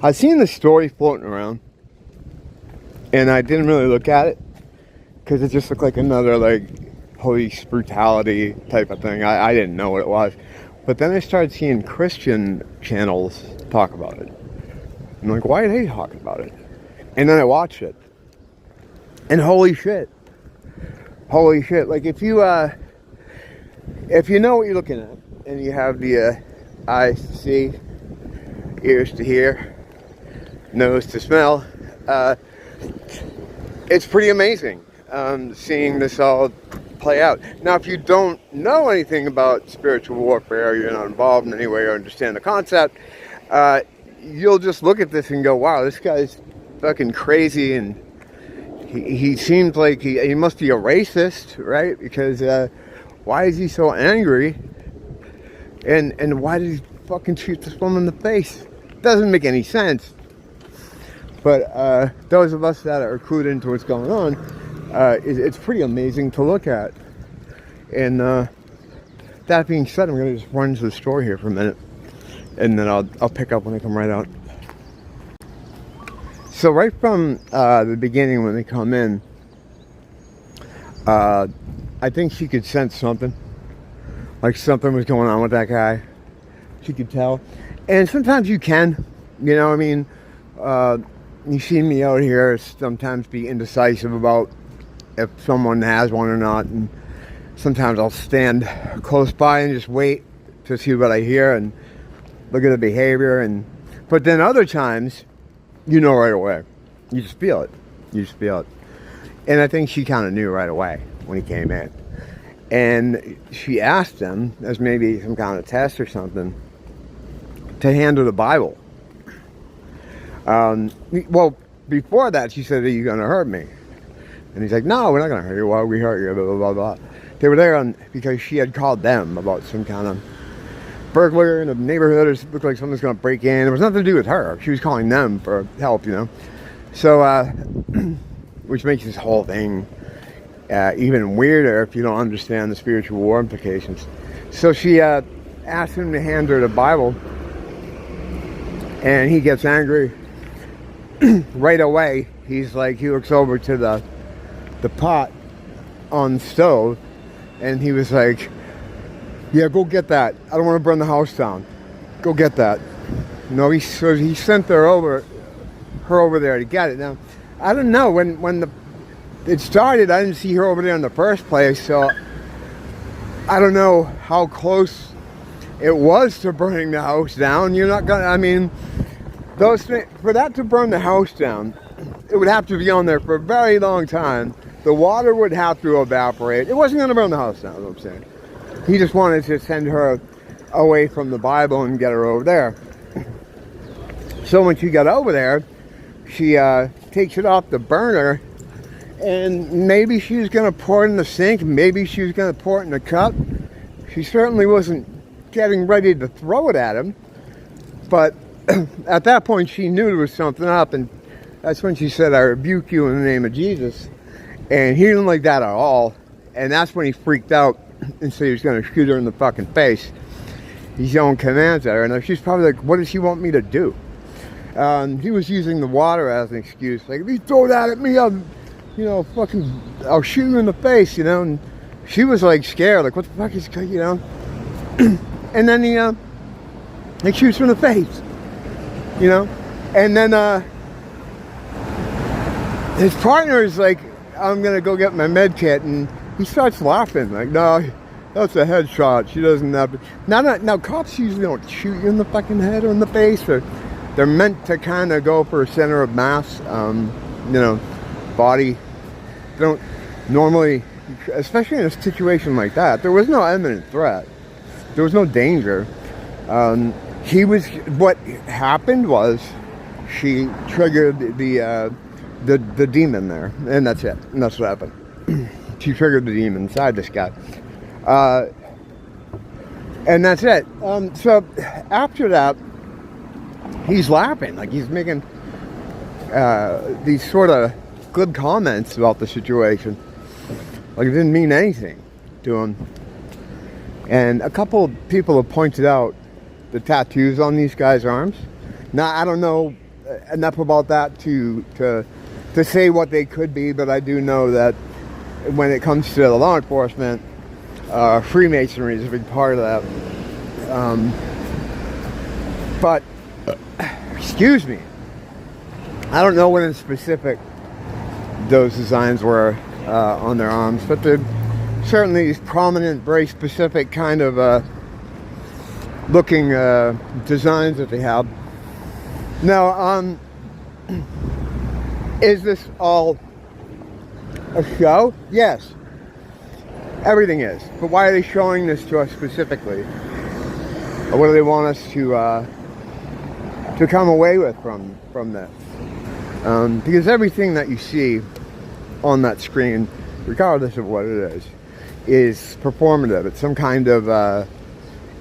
I've seen the story floating around, and I didn't really look at it because it just looked like another like police brutality type of thing. I didn't know what it was, but then I started seeing Christian channels talk about it. I'm like, why are they talking about it? And then I watched it, and holy shit! Like if you know what you're looking at, and you have the eyes to see, ears to hear, nose to smell, it's pretty amazing seeing this all play out. Now, if you don't know anything about spiritual warfare, or you're not involved in any way or understand the concept, you'll just look at this and go, wow, this guy's fucking crazy, and he seems like he must be a racist, right? Because why is he so angry? And why did he fucking shoot this woman in the face? Doesn't make any sense. But those of us that are clued into what's going on, it's pretty amazing to look at. And that being said, I'm going to just run into the store here for a minute, and then I'll pick up when I come right out. So right from the beginning when they come in, I think she could sense something. Like something was going on with that guy. She could tell. And sometimes you can. You know, I mean, you see me out here sometimes be indecisive about if someone has one or not. And sometimes I'll stand close by and just wait to see what I hear and look at the behavior. But then other times, you know right away. You just feel it. And I think she kind of knew right away when he came in. And she asked him, as maybe some kind of test or something, to hand her the Bible. Well, before that, she said, are you going to hurt me? And he's like, no, we're not going to hurt you. Why would we hurt you? Blah, blah, blah, blah. They were there because she had called them about some kind of burglar in the neighborhood, or it looked like someone's going to break in. It was nothing to do with her. She was calling them for help, you know. So, which makes this whole thing even weirder if you don't understand the spiritual war implications. So she asked him to hand her the Bible, and he gets angry right away. He looks over to the pot on the stove, and he was like, yeah, go get that. I don't want to burn the house down. Go get that. No, he sent her over there to get it. Now, I don't know, when it started, I didn't see her over there in the first place, so I don't know how close it was to burning the house down. You're not gonna, I mean, those things, for that to burn the house down, it would have to be on there for a very long time. The water would have to evaporate. It wasn't going to burn the house down, is what I'm saying. He just wanted to send her away from the Bible and get her over there. So when she got over there, she takes it off the burner, and maybe she was going to pour it in the sink, maybe she was going to pour it in a cup. She certainly wasn't getting ready to throw it at him, but at that point she knew there was something up, and that's when she said, I rebuke you in the name of Jesus. And he didn't like that at all, and that's when he freaked out and said he was going to shoot her in the fucking face. He's yelling commands at her, and she's probably like, what does she want me to do? He was using the water as an excuse, like, if you throw that at me, I'll shoot you in the face, you know. And she was like scared, like, what the fuck is, you know. And then he shoots her in the face, you know. And then his partner is like, I'm gonna go get my med kit, and he starts laughing, like, no, that's a headshot. She doesn't have to. Now cops usually don't shoot you in the fucking head or in the face, or they're meant to kind of go for a center of mass, body. They don't normally, especially in a situation like that. There was no imminent threat. There was no danger. What happened was she triggered the demon there, and that's it. And that's what happened. She triggered the demon inside this guy. And that's it. So after that, he's laughing, like he's making these sort of good comments about the situation, like it didn't mean anything to him. And a couple of people have pointed out the tattoos on these guys' arms. Now, I don't know enough about that to say what they could be, but I do know that when it comes to the law enforcement, Freemasonry is a big part of that. But excuse me, I don't know what in specific those designs were on their arms, but they're certainly these prominent, very specific kind of looking designs that they have. Now, is this all a show? Yes, everything is. But why are they showing this to us specifically? Or what do they want us to come away with from this? Because everything that you see on that screen, regardless of what it is performative. It's some kind of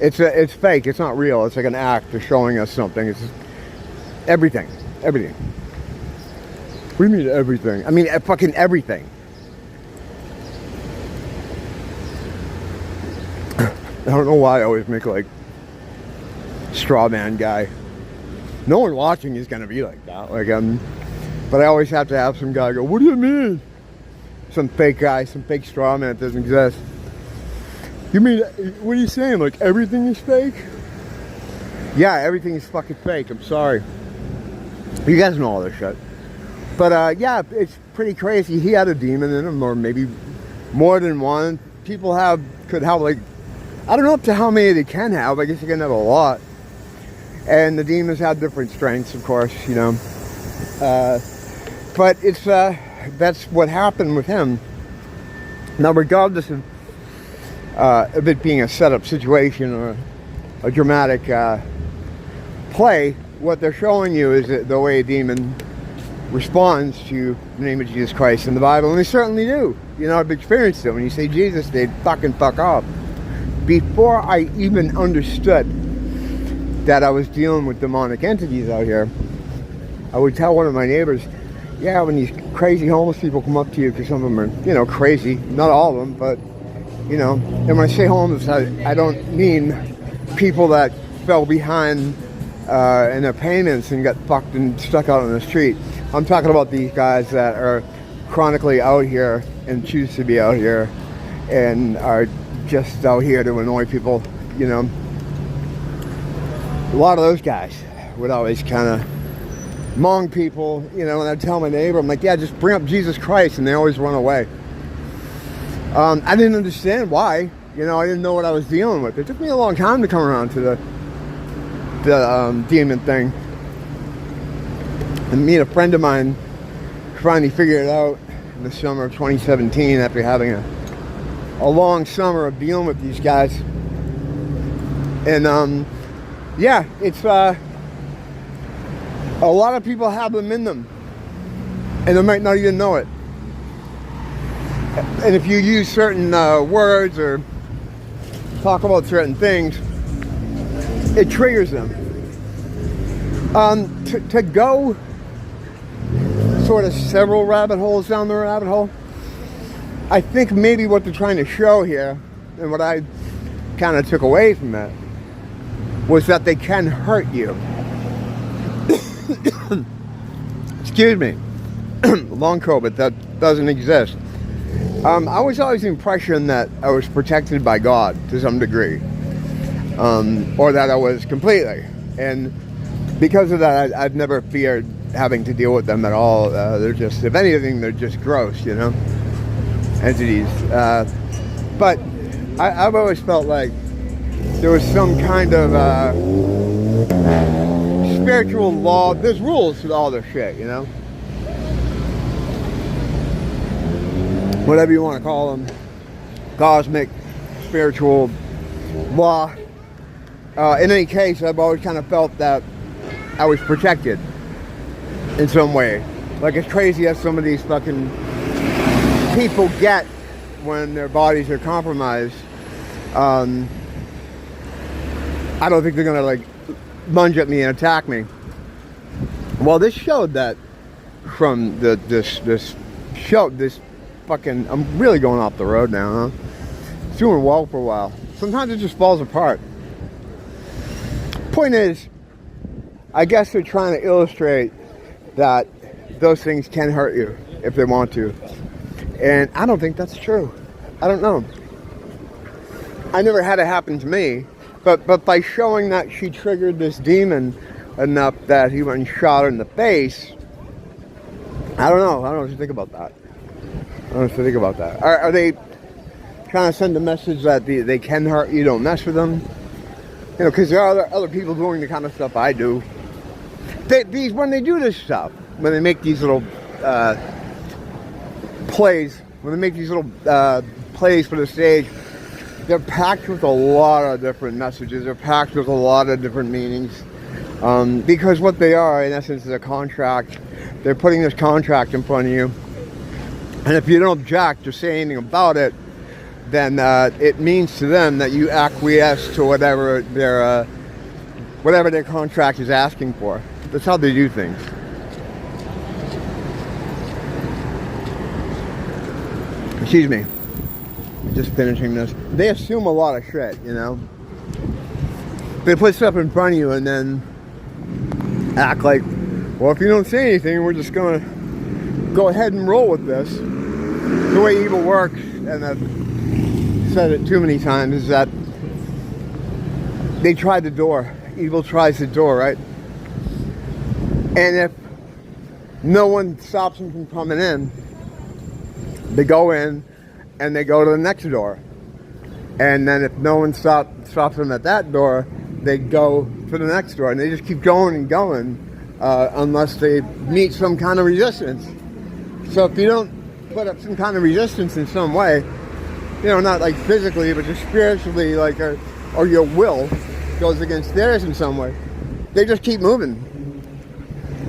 it's fake. It's not real. It's like an act. They're showing us something. It's everything. What do you mean everything? I mean fucking everything. I don't know why I always make like straw man guy. No one watching is gonna be like that. Like but I always have to have some guy go, what do you mean? Some fake guy, some fake straw man that doesn't exist. You mean, what are you saying? Like everything is fake? Yeah, everything is fucking fake. I'm sorry. You guys know all this shit. But yeah, it's pretty crazy. He had a demon in him, or maybe more than one. People could have like, I don't know up to how many they can have. I guess you can have a lot. And the demons have different strengths, of course, you know. But it's that's what happened with him. Now, regardless of it being a set-up situation or a dramatic play, what they're showing you is that the way a demon responds to the name of Jesus Christ in the Bible, and they certainly do. You know, I've experienced it. When you say Jesus, they fucking fuck off. Before I even understood that I was dealing with demonic entities out here, I would tell one of my neighbors, yeah, when these crazy homeless people come up to you, because some of them are, you know, crazy, not all of them, but, you know, and when I say homeless, I don't mean people that fell behind in their payments and got fucked and stuck out on the street. I'm talking about these guys that are chronically out here and choose to be out here and are just out here to annoy people, you know. A lot of those guys would always kind of mong people, you know, and I'd tell my neighbor, I'm like, yeah, just bring up Jesus Christ, and they always run away. I didn't understand why, you know, I didn't know what I was dealing with. It took me a long time to come around to the demon thing. And me and a friend of mine finally figured it out in the summer of 2017 after having a long summer of dealing with these guys. And yeah, it's a lot of people have them in them, and they might not even know it. And if you use certain words or talk about certain things, it triggers them. To go sort of several rabbit holes down the rabbit hole, I think maybe what they're trying to show here, and what I kind of took away from that, was that they can hurt you. Excuse me. Long COVID, that doesn't exist. I was always the impression that I was protected by God to some degree, or that I was completely. And because of that, I've never feared having to deal with them at all. They're just, if anything, they're just gross, you know, entities. But I've always felt like there was some kind of spiritual law. There's rules to all this shit, you know. Whatever you want to call them, cosmic, spiritual law. In any case, I've always kind of felt that I was protected in some way. Like, as crazy as some of these fucking people get when their bodies are compromised, I don't think they're gonna like lunge at me and attack me. Well, this showed that from this fucking, I'm really going off the road now, huh? It's doing well for a while. Sometimes it just falls apart. Point is, I guess they're trying to illustrate that those things can hurt you if they want to. And I don't think that's true. I don't know. I never had it happen to me, but by showing that she triggered this demon enough that he went and shot her in the face, I don't know. I don't know what you think about that. I don't know what you think about that. Are they trying to send a message that they can hurt you, don't mess with them? You know, because there are other people doing the kind of stuff I do. When they do this stuff, when they make these little plays, when they make these little plays for the stage, they're packed with a lot of different messages. They're packed with a lot of different meanings. Because what they are, in essence, is a contract. They're putting this contract in front of you. And if you don't object or say anything about it, then it means to them that you acquiesce to whatever their contract is asking for. That's how they do things. Excuse me. Just finishing this. They assume a lot of shit, you know. They put stuff in front of you and then act like, well, if you don't say anything, we're just gonna go ahead and roll with this. The way evil works, and I've said it too many times, is that they try the door. Evil tries the door, right? And if no one stops them from coming in, they go in and they go to the next door. And then if no one stops them at that door, they go to the next door. And they just keep going and going unless they meet some kind of resistance. So if you don't put up some kind of resistance in some way, you know, not like physically, but just spiritually, like, or your will goes against theirs in some way, they just keep moving.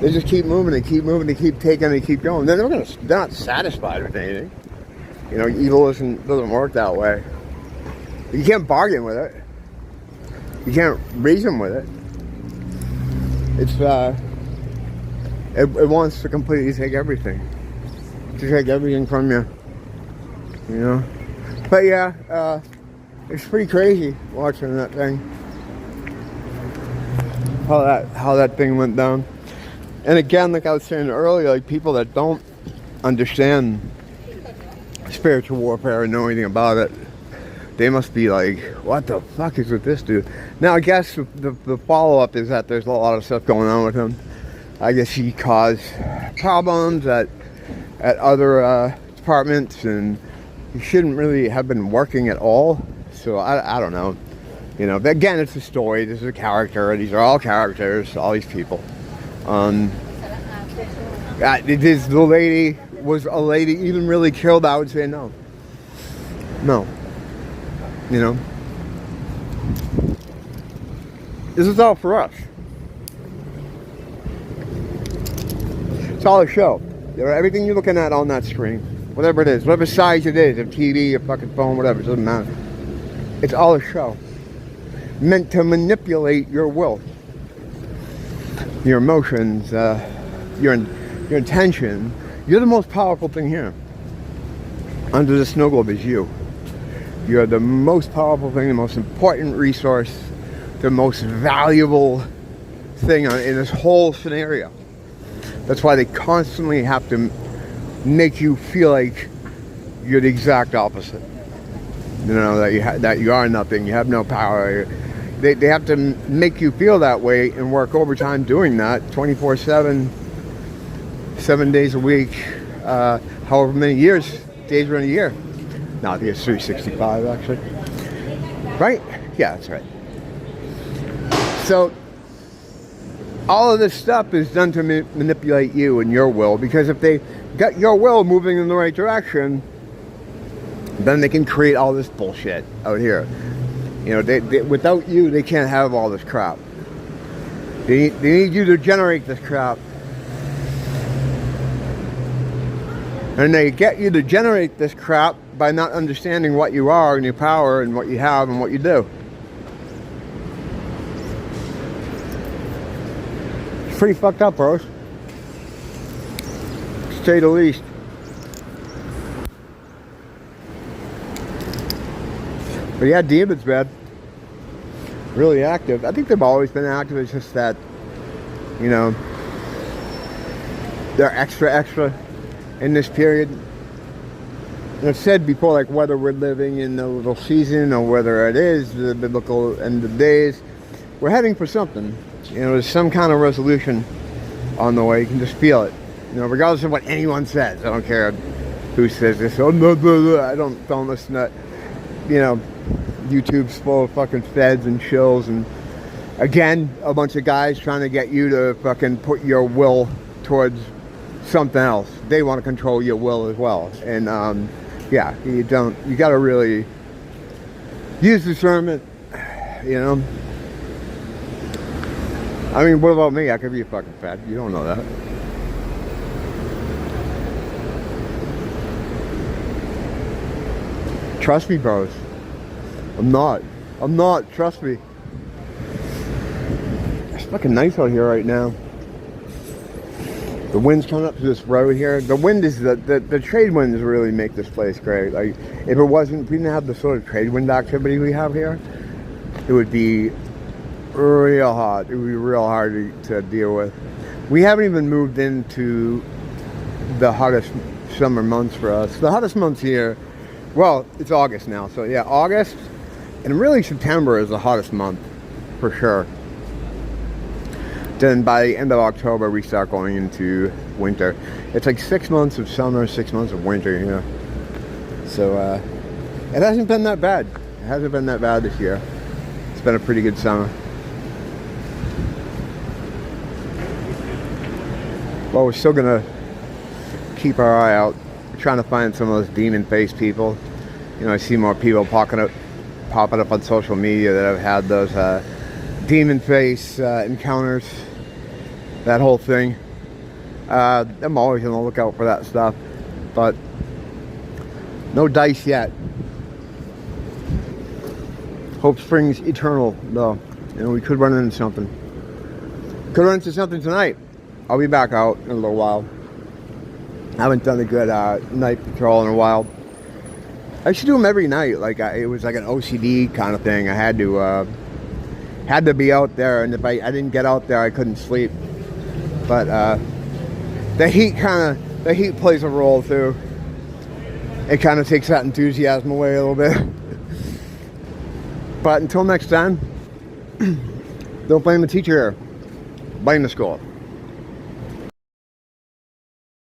They just keep moving, they keep moving, they keep taking, they keep going. They're not satisfied with anything. You know, evil doesn't work that way. You can't bargain with it. You can't reason with it. It wants to completely take everything. To take everything from you. You know? But yeah, it's pretty crazy watching that thing. How that thing went down. And again, like I was saying earlier, like people that don't understand spiritual warfare and know anything about it, they must be like, what the fuck is with this dude? Now I guess the follow-up is that there's a lot of stuff going on with him. I guess he caused problems at other departments, and he shouldn't really have been working at all. So I don't know. You know, but again, it's a story. This is a character. These are all characters, all these people. This the lady was a lady even really killed. I would say no. You know, this is all for us. It's all a show. Everything you're looking at on that screen, whatever it is, whatever size it is, a TV, a fucking phone, whatever, it doesn't matter. It's all a show. Meant to manipulate your will, your emotions, your intention. You're the most powerful thing here. Under the snow globe is you. You're the most powerful thing, the most important resource, the most valuable thing in this whole scenario. That's why they constantly have to make you feel like you're the exact opposite. You know, that you are nothing, you have no power. They have to make you feel that way and work overtime doing that 24/7, 7 days a week, however many days are in a year. No, I think it's 365 actually. Right? Yeah, that's right. So all of this stuff is done to manipulate you and your will, because if they got your will moving in the right direction, then they can create all this bullshit out here. You know, they without you, they can't have all this crap. They need you to generate this crap. And they get you to generate this crap by not understanding what you are and your power and what you have and what you do. It's pretty fucked up, bros. To say the least. But yeah, demons, man. Really active. I think they've always been active. It's just that You know, they're extra in this period. And I've said before, like, whether we're living in the little season or whether it is the biblical end of days, we're heading for something. You know, there's some kind of resolution on the way. You can just feel it. You know, regardless of what anyone says. I don't care who says this. Oh, no, I don't listen to, you know, YouTube's full of fucking feds and shills. And again, a bunch of guys trying to get you to fucking put your will towards something else. They want to control your will as well. And, yeah, you gotta really use discernment, you know. I mean, what about me? I could be a fucking fed. You don't know that. Trust me, bros. I'm not, trust me. It's fucking nice out here right now. The wind's coming up to this road here. The wind is the trade winds really make this place great. Like, if we didn't have the sort of trade wind activity we have here, it would be real hot. It would be real hard to deal with. We haven't even moved into the hottest summer months for us. The hottest months here, well, it's August now. So yeah, August, and really September is the hottest month for sure. Then by the end of October, we start going into winter. It's like 6 months of summer, 6 months of winter, you know. So it hasn't been that bad. It hasn't been that bad this year. It's been a pretty good summer. Well, we're still gonna keep our eye out. We're trying to find some of those demon-faced people. You know, I see more people popping up on social media that have had those demon face encounters, that whole thing. I'm always on the lookout for that stuff, but no dice yet. Hope springs eternal, though. You know, we could run into something. Could run into something tonight. I'll be back out in a little while. I haven't done a good night patrol in a while. I should do them every night. Like, it was like an OCD kind of thing. I had to be out there, and if I didn't get out there, I couldn't sleep. But the heat plays a role too. It kind of takes that enthusiasm away a little bit. But until next time, don't blame the teacher, blame the school.